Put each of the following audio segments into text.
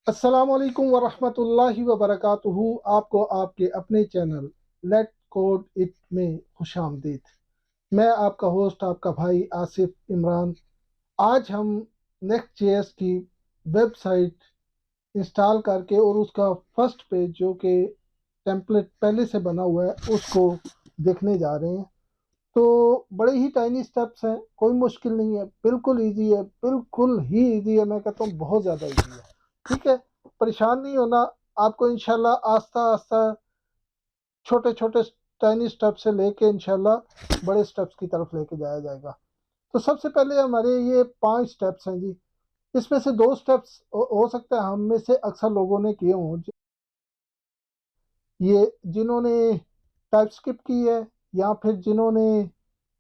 अस्सलाम वालेकुम वरहमतुल्लाहि वबरकातुहू। आपको आपके अपने चैनल लेट कोड इट में खुशामदीद। मैं आपका होस्ट आपका भाई आसिफ इमरान। आज हम नेक्स्ट जेएस की वेबसाइट इंस्टॉल करके और उसका फर्स्ट पेज जो कि टेम्पलेट पहले से बना हुआ है उसको देखने जा रहे हैं। तो बड़े ही टाइनी स्टेप्स हैं, कोई मुश्किल नहीं है, बिल्कुल इजी है, बिल्कुल ही इजी है। मैं कहता हूँ बहुत ज़्यादा इजी है। ठीक है, परेशान नहीं होना। आपको इंशाल्लाह आस्ता आस्ता छोटे छोटे टाइनी स्टेप से लेके इंशाल्लाह बड़े स्टेप्स की तरफ लेके जाया जाएगा। तो सबसे पहले हमारे ये 5 स्टेप्स हैं जी। इसमें से 2 स्टेप्स हो सकता है हम में से अक्सर लोगों ने किए हों, ये जिन्होंने टाइपस्क्रिप्ट की है या फिर जिन्होंने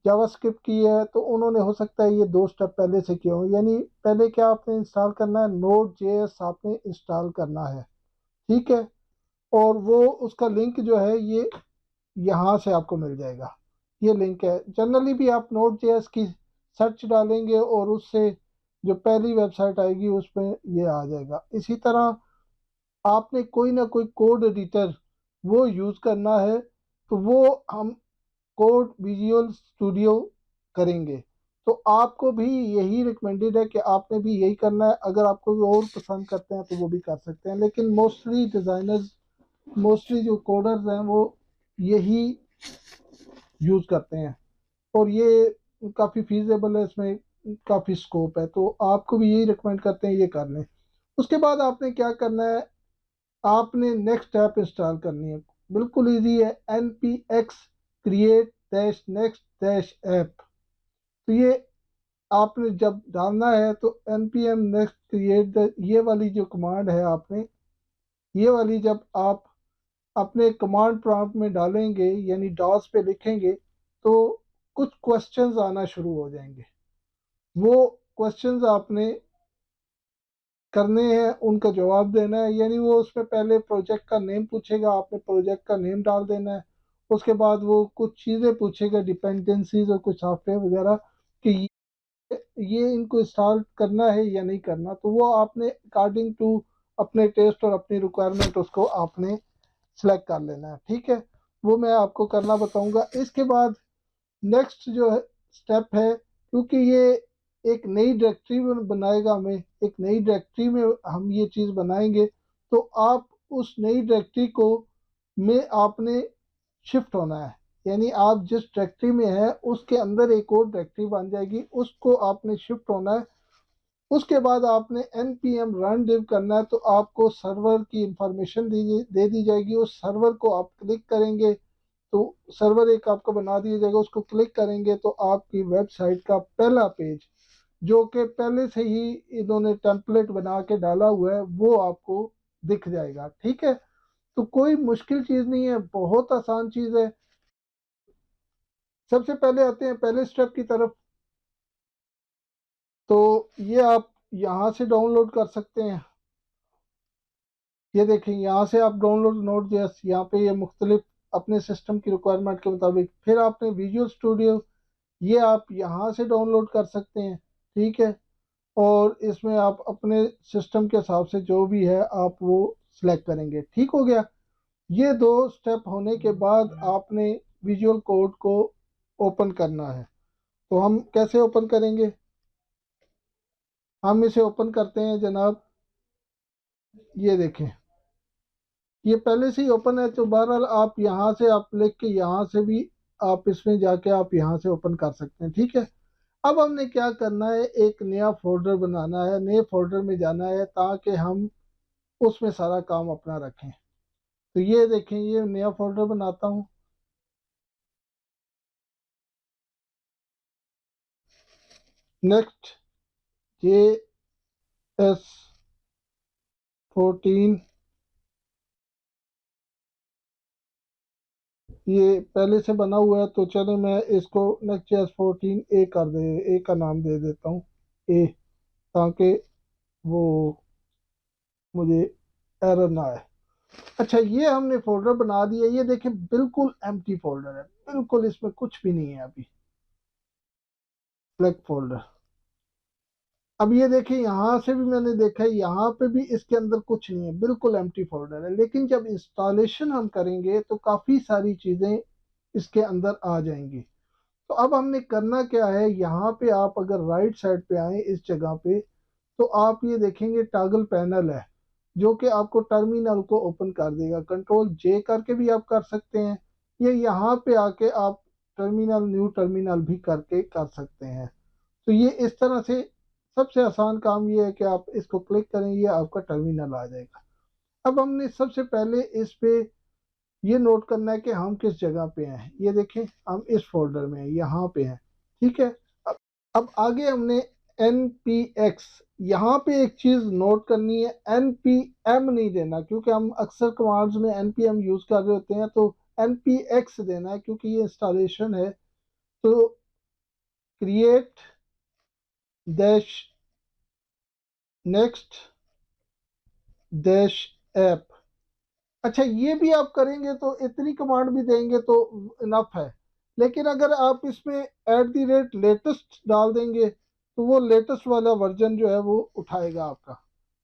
जावास्क्रिप्ट की है, तो उन्होंने हो सकता है ये 2 स्टेप पहले से किए हों। यानी पहले क्या आपने इंस्टॉल करना है, नोड जेएस आपने इंस्टॉल करना है। ठीक है, और वो उसका लिंक जो है ये यहाँ से आपको मिल जाएगा। ये लिंक है। जनरली भी आप नोड जेएस की सर्च डालेंगे और उससे जो पहली वेबसाइट आएगी उसमें ये आ जाएगा। इसी तरह आपने कोई ना कोई कोड एडिटर वो यूज़ करना है, तो वो हम कोड विजुअल स्टूडियो करेंगे। तो आपको भी यही रिकमेंडेड है कि आपने भी यही करना है। अगर आप कोई और पसंद करते हैं तो वो भी कर सकते हैं, लेकिन मोस्टली डिज़ाइनर्स, मोस्टली जो कोडर्स हैं वो यही यूज़ करते हैं। और ये काफ़ी फीजेबल है, इसमें काफ़ी स्कोप है, तो आपको भी यही रिकमेंड करते हैं ये कर लें। उसके बाद आपने क्या करना है, आपने नेक्स्ट ऐप इंस्टॉल करनी है। बिल्कुल इजी है, N P X create dash next dash app. तो ये आपने जब डालना है तो N P M next create, ये वाली जो कमांड है आपने, ये वाली जब आप अपने कमांड प्रॉम्प्ट में डालेंगे यानी डॉस पे लिखेंगे, तो कुछ क्वेश्चंस आना शुरू हो जाएंगे। वो क्वेश्चंस आपने करने हैं, उनका जवाब देना है। यानी वो उसमें पहले प्रोजेक्ट का नेम पूछेगा, आपने प्रोजेक्ट का नेम डाल देना है। उसके बाद वो कुछ चीज़ें पूछेगा, डिपेंडेंसीज और कुछ सॉफ्टवेयर वगैरह, कि ये इनको इंस्टॉल करना है या नहीं करना। तो वो आपने अकॉर्डिंग टू अपने टेस्ट और अपनी रिक्वायरमेंट उसको आपने सेलेक्ट कर लेना है। ठीक है, वो मैं आपको करना बताऊंगा। इसके बाद नेक्स्ट जो है स्टेप है, क्योंकि ये एक नई डायरेक्टरी बनाएगा, हमें एक नई डायरेक्टरी में हम ये चीज़ बनाएंगे। तो आप उस नई डायरेक्टरी को में आपने शिफ्ट होना है। यानी आप जिस डायरेक्टरी में है उसके अंदर एक और डायरेक्टरी बन जाएगी, उसको आपने शिफ्ट होना है। उसके बाद आपने N P M run dev करना है, तो आपको सर्वर की इंफॉर्मेशन दे दी जाएगी। उस सर्वर को आप क्लिक करेंगे तो सर्वर एक आपका बना दिया जाएगा। उसको क्लिक करेंगे तो आपकी वेबसाइट का पहला पेज, जो कि पहले से ही इन्होंने टेम्पलेट बना के डाला हुआ है, वो आपको दिख जाएगा। ठीक है, तो कोई मुश्किल चीज़ नहीं है, बहुत आसान चीज़ है। सबसे पहले आते हैं पहले स्टेप की तरफ। तो ये आप यहाँ से डाउनलोड कर सकते हैं। ये देखें, यहाँ से आप डाउनलोड नोट जेएस, यहाँ पे ये मुख्तलिफ अपने सिस्टम की रिक्वायरमेंट के मुताबिक। फिर आपने विजुअल स्टूडियो, ये आप यहाँ से डाउनलोड कर सकते हैं। ठीक है, और इसमें आप अपने सिस्टम के हिसाब से जो भी है आप वो सिलेक्ट करेंगे। ठीक हो गया। ये 2 स्टेप होने के बाद आपने विजुअल कोड को ओपन करना है। तो हम कैसे ओपन करेंगे, हम इसे ओपन करते हैं जनाब। ये देखें, ये पहले से ही ओपन है, तो बहरहाल आप यहाँ से आप लिख के यहाँ से भी आप इसमें जाके आप यहाँ से ओपन कर सकते हैं। ठीक है, अब हमने क्या करना है, एक नया फोल्डर बनाना है, नए फोल्डर में जाना है ताकि हम उसमें सारा काम अपना रखें। तो ये देखें, ये नया फोल्डर बनाता हूँ। नेक्स्ट जे एस 14, ये पहले से बना हुआ है, तो चलो मैं इसको नेक्स्ट जे एस 14 ए कर दे, ए का नाम दे देता हूँ, ए, ताकि वो मुझे एरर ना आए। अच्छा, ये हमने फोल्डर बना दिया। ये देखें बिल्कुल एम्प्टी फोल्डर है, बिल्कुल इसमें कुछ भी नहीं है अभी। Black folder. अब ये देखिए यहाँ से भी मैंने देखा है, यहाँ पे भी इसके अंदर कुछ नहीं है, बिल्कुल एम्प्टी फोल्डर है। लेकिन जब इंस्टॉलेशन हम करेंगे तो काफ़ी सारी चीज़ें इसके अंदर आ जाएंगी। तो अब हमने करना क्या है, यहाँ पे आप अगर राइट साइड पे आए इस जगह पे, तो आप ये देखेंगे टॉगल पैनल है, जो कि आपको टर्मिनल को ओपन कर देगा। कंट्रोल जे करके भी आप कर सकते हैं, या यहाँ पे आके आप टर्मिनल न्यू टर्मिनल भी करके कर सकते हैं। तो ये इस तरह से सबसे आसान काम ये है कि आप इसको क्लिक करेंगे, आपका टर्मिनल आ जाएगा। अब हमने सबसे पहले इस पे ये नोट करना है कि हम किस जगह पे हैं। ये देखें हम इस फोल्डर में हैं, यहाँ पे हैं, ठीक है। अब अब आगे हमने npx, यहाँ पे एक चीज नोट करनी है, npm नहीं देना, क्योंकि हम अक्सर कमांड्स में npm यूज कर रहे होते हैं। तो npx देना है, क्योंकि ये इंस्टॉलेशन है। तो create dash next dash app. अच्छा, ये भी आप करेंगे तो इतनी कमांड भी देंगे तो इनफ है। लेकिन अगर आप इसमें @लेटेस्ट डाल देंगे तो वो लेटेस्ट वाला वर्जन जो है वो उठाएगा आपका।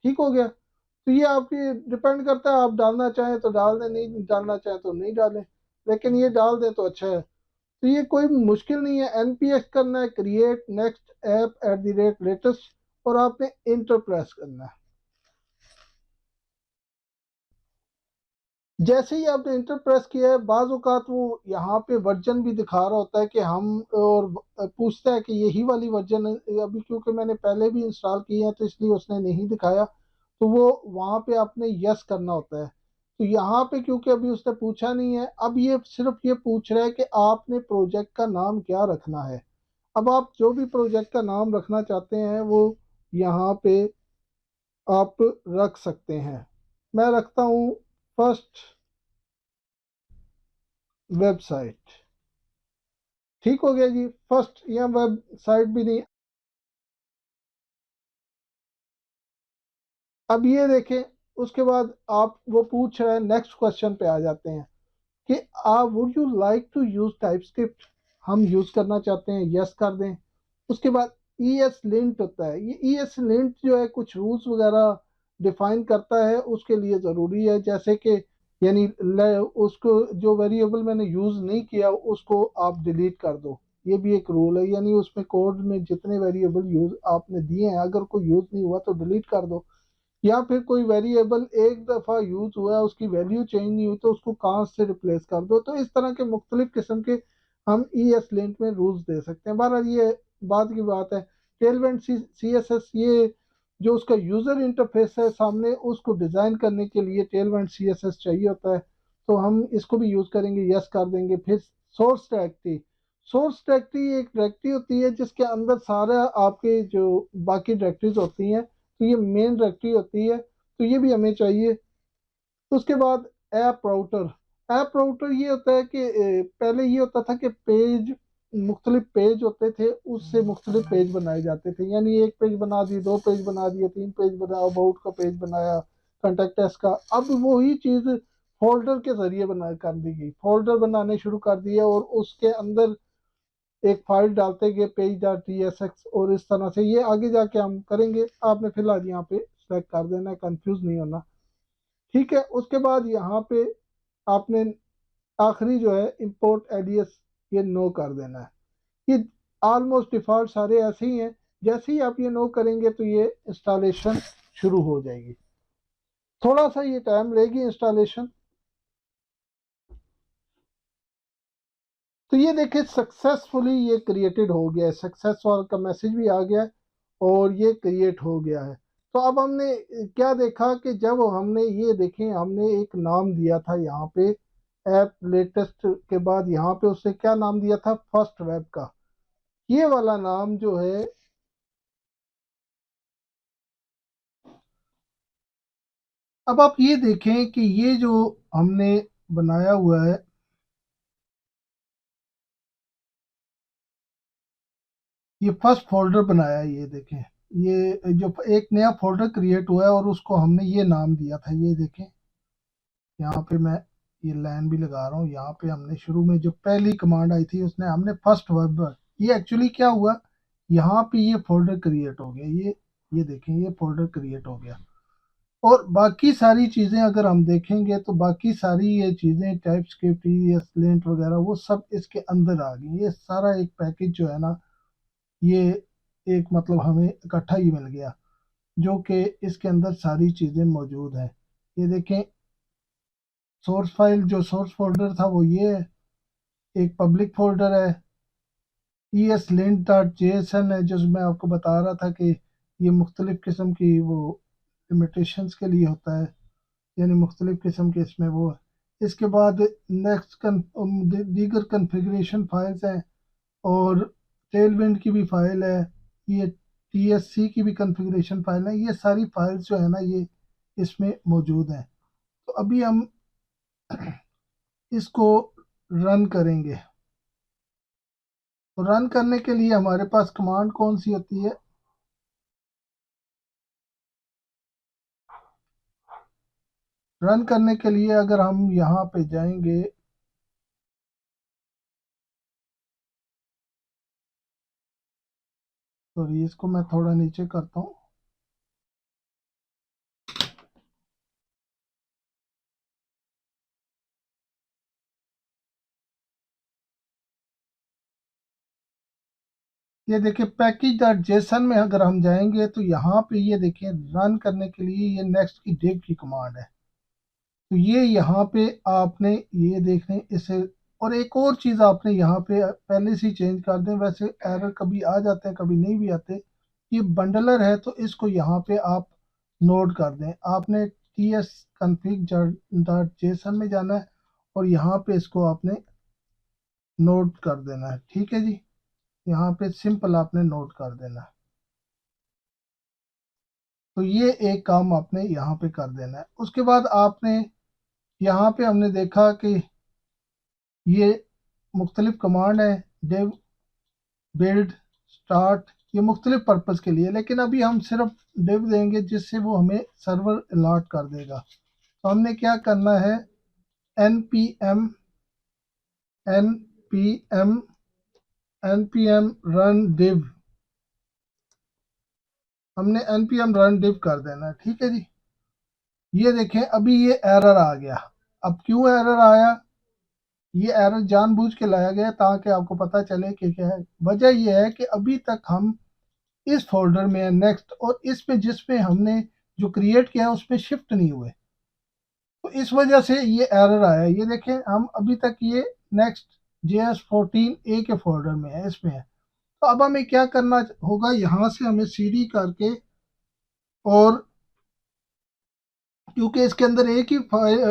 ठीक हो गया। तो ये आपकी डिपेंड करता है, आप डालना चाहें तो डाल दें, नहीं डालना चाहें तो नहीं डालें। लेकिन ये डाल दें तो अच्छा है। तो ये कोई मुश्किल नहीं है, npx करना है, क्रिएट नेक्स्ट ऐप @लेटेस्ट, और आपने इंटर प्रेस करना है। जैसे ही आपने इंटर प्रेस किया है, बाज औकात वो यहाँ पे वर्जन भी दिखा रहा होता है कि हम, और पूछता है कि यही वाली वर्जन अभी, क्योंकि मैंने पहले भी इंस्टॉल की है तो इसलिए उसने नहीं दिखाया। तो वो वहाँ पे आपने यस करना होता है। तो यहाँ पे क्योंकि अभी उसने पूछा नहीं है, अब ये सिर्फ ये पूछ रहा है कि आपने प्रोजेक्ट का नाम क्या रखना है। अब आप जो भी प्रोजेक्ट का नाम रखना चाहते हैं वो यहाँ पे आप रख सकते हैं। मैं रखता हूँ फर्स्ट वेबसाइट। ठीक हो गया जी, फर्स्ट या वेबसाइट भी नहीं। अब ये देखें, उसके बाद आप वो पूछ रहे हैं, नेक्स्ट क्वेश्चन पे आ जाते हैं कि would you like to use TypeScript. हम यूज करना चाहते हैं, यस कर दें। उसके बाद ई एस लिंट होता है, ये ई एस लिंट जो है कुछ रूल्स वगैरह डिफाइन करता है, उसके लिए ज़रूरी है। जैसे कि यानी उसको जो वेरिएबल मैंने यूज़ नहीं किया उसको आप डिलीट कर दो, ये भी एक रूल है। यानी उसमें कोड में जितने वेरिएबल यूज आपने दिए हैं, अगर कोई यूज़ नहीं हुआ तो डिलीट कर दो। या फिर कोई वेरिएबल एक दफ़ा यूज हुआ है, उसकी वैल्यू चेंज नहीं हुई, तो उसको कांस्ट से रिप्लेस कर दो। तो इस तरह के मुख्तलिफ किस्म के हम ई एस लिंट में रूल्स दे सकते हैं। बहरहाल ये बात की बात है। टेलवेंट सी एस एस, ये जो उसका यूज़र इंटरफेस है सामने, उसको डिज़ाइन करने के लिए टेलवेंट सी एस एस चाहिए होता है। तो हम इसको भी यूज़ करेंगे, यस कर देंगे। फिर सोर्स डायरेक्टरी, सोर्स डायरेक्टरी एक डायरेक्टरी होती है जिसके अंदर सारा आपके जो बाकी डायरेक्टरीज होती हैं, तो ये मेन डायरेक्टरी होती है। तो ये भी हमें चाहिए। उसके बाद ऐप राउटर, ऐप राउटर ये होता है कि पहले ये होता था कि पेज, मुख्तलिफ पेज होते थे, उससे मुख्तलिफ पेज बनाए जाते थे। यानी एक पेज बना दिए, दो पेज बना दिए, तीन पेज बनाया, अबाउट का पेज बनाया, कॉन्टेक्ट एस का। अब वही चीज़ फोल्डर के जरिए बना कर दी गई, फोल्डर बनाने शुरू कर दिए और उसके अंदर एक फाइल डालते गए page.tsx, और इस तरह से ये आगे जाके हम करेंगे। आपने फिलहाल यहाँ पे सेलेक्ट कर देना है, कंफ्यूज नहीं होना। ठीक है। उसके बाद यहाँ पे आपने आखिरी जो है इंपोर्ट एलियस, ये नो कर देना है। ये ऑलमोस्ट डिफॉल्ट सारे ऐसे ही हैं। जैसे ही आप ये नो करेंगे तो ये इंस्टॉलेशन शुरू हो जाएगी। थोड़ा सा ये टाइम लेगी इंस्टॉलेशन। तो ये देखिए सक्सेसफुली ये क्रिएटेड हो गया है, सक्सेस वाला का मैसेज भी आ गया है और ये क्रिएट हो गया है। तो अब हमने क्या देखा कि जब हमने ये देखें, हमने एक नाम दिया था यहाँ पे ऐप लेटेस्ट के बाद, यहाँ पे उससे क्या नाम दिया था, फर्स्ट वेब का। ये वाला नाम जो है, अब आप ये देखें कि ये जो हमने बनाया हुआ है, ये फर्स्ट फोल्डर बनाया है, ये देखें, ये जो एक नया फोल्डर क्रिएट हुआ है और उसको हमने ये नाम दिया था। ये देखें, यहाँ पे मैं ये लाइन भी लगा रहा हूँ। यहाँ पे हमने शुरू में जो पहली कमांड आई थी उसने हमने फर्स्ट वेब, ये एक्चुअली क्या हुआ, यहाँ पे ये फोल्डर क्रिएट हो गया। ये ये देखें ये फोल्डर क्रिएट हो गया। और बाकी सारी चीज़ें अगर हम देखेंगे तो बाकी सारी ये चीज़ें टाइपस्क्रिप्ट ESLint वगैरह वो सब इसके अंदर आ गई। ये सारा एक पैकेज जो है ना, ये एक मतलब हमें इकट्ठा ही मिल गया, जो कि इसके अंदर सारी चीज़ें मौजूद हैं। ये देखें सोर्स फाइल, जो सोर्स फोल्डर था वो ये है, एक पब्लिक फोल्डर है, ESLint.json है, जिसमें आपको बता रहा था कि ये मुख्तलिफ़ किस्म की वो लिमिटेशंस के लिए होता है, यानी मुख्तलिफ़ किस्म के इसमें वो है। इसके बाद नेक्स्ट दीगर कन्फिग्रेशन फाइल्स हैं, और टेलविंड की भी फाइल है, ये TSC की भी कन्फिग्रेशन फाइल है। ये सारी फाइल्स जो है ना ये इसमें मौजूद हैं। तो अभी हम इसको रन करेंगे। तो रन करने के लिए हमारे पास कमांड कौन सी होती है? रन करने के लिए अगर हम यहाँ पे जाएंगे, सॉरी इसको मैं थोड़ा नीचे करता हूँ। ये देखिए पैकेज.json में अगर हम जाएंगे तो यहाँ पे ये देखिए रन करने के लिए ये नेक्स्ट की div की कमांड है। तो ये यहाँ पे आपने ये देख लें इसे। और एक और चीज़ आपने यहाँ पे पहले से ही चेंज कर दें, वैसे एरर कभी आ जाते हैं कभी नहीं भी आते। ये बंडलर है तो इसको यहाँ पे आप नोट कर दें। आपने tsconfig.json में जाना है और यहाँ पे इसको आपने नोट कर देना है। ठीक है जी, यहाँ पे सिंपल आपने नोट कर देना है। तो ये एक काम आपने यहाँ पे कर देना है। उसके बाद आपने यहाँ पे हमने देखा कि ये मुख्तलिफ कमांड है, डिव, बिल्ड, स्टार्ट, ये मुख्तलिफ पर्पज़ के लिए, लेकिन अभी हम सिर्फ डिव देंगे जिससे वो हमें सर्वर अलॉट कर देगा। तो हमने क्या करना है, npm npm npm run div, हमने npm run div कर देना है। ठीक है जी, ये देखें अभी ये एरर आ गया। अब क्यों एरर आया? ये एरर जानबूझ के लाया गया ताकि आपको पता चले कि क्या है। वजह यह है कि अभी तक हम इस फोल्डर में नेक्स्ट और इसमें जिसमें हमने जो क्रिएट किया है उसमें शिफ्ट नहीं हुए, तो इस वजह से ये एरर आया। ये देखें हम अभी तक ये नेक्स्ट JS14 के फोल्डर में है, इसमें है। तो अब हमें क्या करना होगा, यहाँ से हमें CD करके, और क्योंकि इसके अंदर एक ही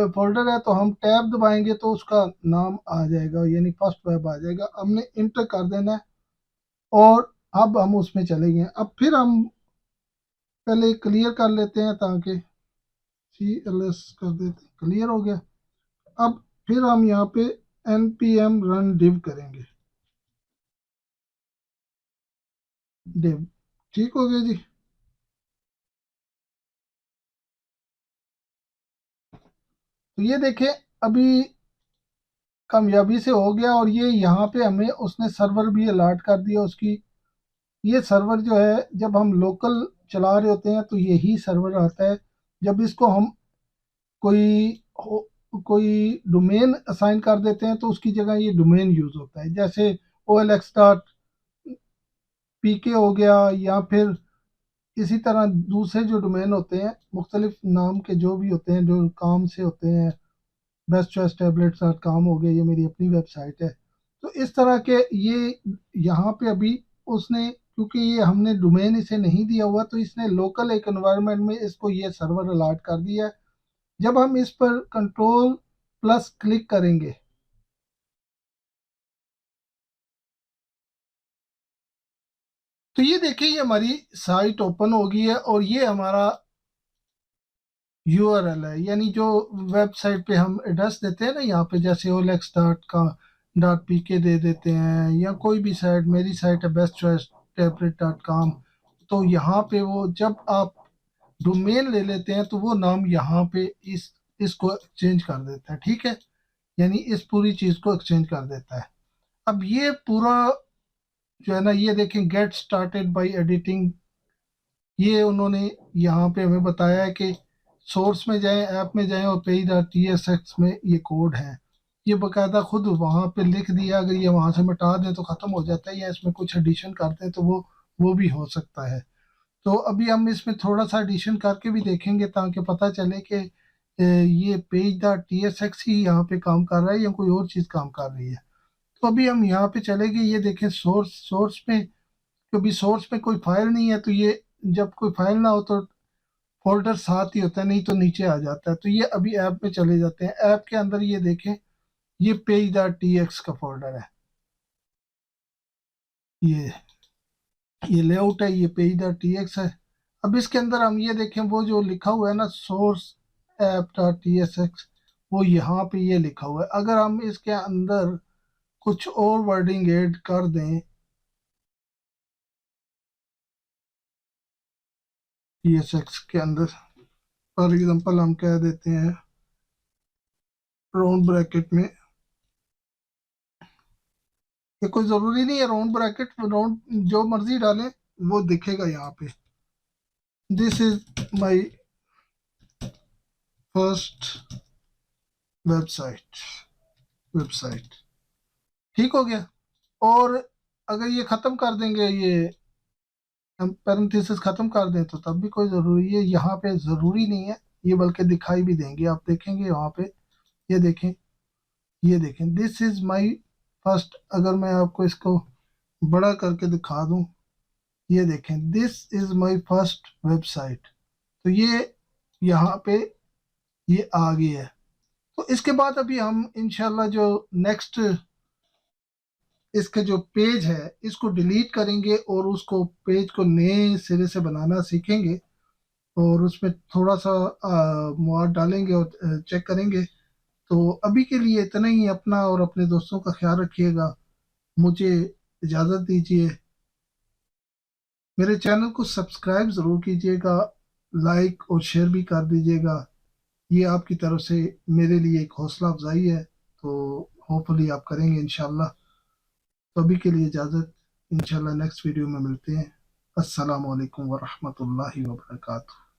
फोल्डर है तो हम टैब दबाएंगे तो उसका नाम आ जाएगा, यानी फर्स्ट वेब आ जाएगा। हमने इंटर कर देना है और अब हम उसमें चले गए। अब फिर हम पहले क्लियर कर लेते हैं ताकि CLS कर देते हैं, क्लियर हो गया। अब फिर हम यहाँ पे npm run div करेंगे, div, ठीक हो गया जी। तो ये देखें अभी कामयाबी से हो गया, और ये यहाँ पे हमें उसने सर्वर भी अलॉट कर दिया उसकी। ये सर्वर जो है जब हम लोकल चला रहे होते हैं तो यही सर्वर आता है। जब इसको हम कोई कोई डोमेन असाइन कर देते हैं तो उसकी जगह ये डोमेन यूज होता है, जैसे OLX.pk हो गया, या फिर इसी तरह दूसरे जो डोमेन होते हैं मुख्तलिफ नाम के जो भी होते हैं जो काम से होते हैं। bestchoicetablets.com हो गया, ये मेरी अपनी वेबसाइट है। तो इस तरह के ये यहाँ पे अभी उसने, क्योंकि ये हमने डोमेन इसे नहीं दिया हुआ, तो इसने लोकल एक एनवायरनमेंट में इसको ये सर्वर अलॉट कर दिया है। जब हम इस पर कंट्रोल प्लस क्लिक करेंगे तो ये देखिए ये हमारी साइट ओपन हो गई है, और ये हमारा URL है, यानी जो वेबसाइट पे हम एड्रेस देते हैं ना, यहाँ पे जैसे OLX डॉट .pk दे देते हैं, या कोई भी साइट, मेरी साइट है bestchoicetablets.com। तो यहाँ पे वो जब आप डोमेन ले लेते हैं तो वो नाम यहाँ पे इसको एक्सचेंज कर देता है। ठीक है, यानी इस पूरी चीज़ को एक्सचेंज कर देता है। अब ये पूरा जो है ना, ये देखें गेट स्टार्टेड बाय एडिटिंग, ये उन्होंने यहाँ पे हमें बताया है कि सोर्स में जाएं, ऐप में जाएं और page.tsx में ये कोड है। ये बकायदा खुद वहाँ पे लिख दिया, अगर ये वहाँ से मिटा दें तो ख़त्म हो जाता है, या इसमें कुछ एडिशन कर दें तो वो भी हो सकता है। तो अभी हम इसमें थोड़ा सा एडिशन करके भी देखेंगे ताकि पता चले कि ये page.tsx ही यहाँ पे काम कर रहा है या कोई और चीज़ काम कर रही है। तो अभी हम यहाँ पे चलेंगे, ये देखें सोर्स में, क्योंकि सोर्स में कोई फाइल नहीं है, तो ये जब कोई फाइल ना हो तो फोल्डर साथ ही होता है, नहीं तो नीचे आ जाता है। तो ये अभी ऐप में चले जाते हैं। ऐप के अंदर ये देखें, ये page.tx का फोल्डर है, ये ये लेआउट है, ये page.tx है। अब इसके अंदर हम ये देखें, वो जो लिखा हुआ है ना सोर्स app.tsx, वो यहाँ पे ये लिखा हुआ है। अगर हम इसके अंदर कुछ और वर्डिंग ऐड कर दें, tsx के अंदर फॉर एग्जांपल हम कह देते हैं राउंड ब्रैकेट में, ये कोई ज़रूरी नहीं है राउंड ब्रैकेट, राउंड जो मर्जी डालें वो दिखेगा यहाँ पे। This is my first website, ठीक हो गया। और अगर ये ख़त्म कर देंगे, ये हम पैरेंथेसिस ख़त्म कर दें तो तब भी कोई ज़रूरी है, यहाँ पे ज़रूरी नहीं है ये, बल्कि दिखाई भी देंगे, आप देखेंगे वहाँ पे। ये देखें, ये देखें, दिस इज़ माई फर्स्ट, अगर मैं आपको इसको बड़ा करके दिखा दूँ, ये देखें, this is my first website. तो ये यहाँ पे ये आ गया है। तो इसके बाद अभी हम इंशाल्लाह जो नेक्स्ट इसके जो पेज है इसको डिलीट करेंगे और उसको पेज को नए सिरे से बनाना सीखेंगे, और उसमें थोड़ा सा मवाद डालेंगे और चेक करेंगे। तो अभी के लिए इतना ही। अपना और अपने दोस्तों का ख्याल रखिएगा। मुझे इजाज़त दीजिए। मेरे चैनल को सब्सक्राइब ज़रूर कीजिएगा, लाइक और शेयर भी कर दीजिएगा। ये आपकी तरफ से मेरे लिए एक हौसला अफजाई है, तो होपफुली आप करेंगे इंशाल्लाह। तो अभी के लिए इजाज़त, इंशाल्लाह नेक्स्ट वीडियो में मिलते हैं। अस्सलाम वालेकुम वरहमतुल्लाहि वबरकातुहू।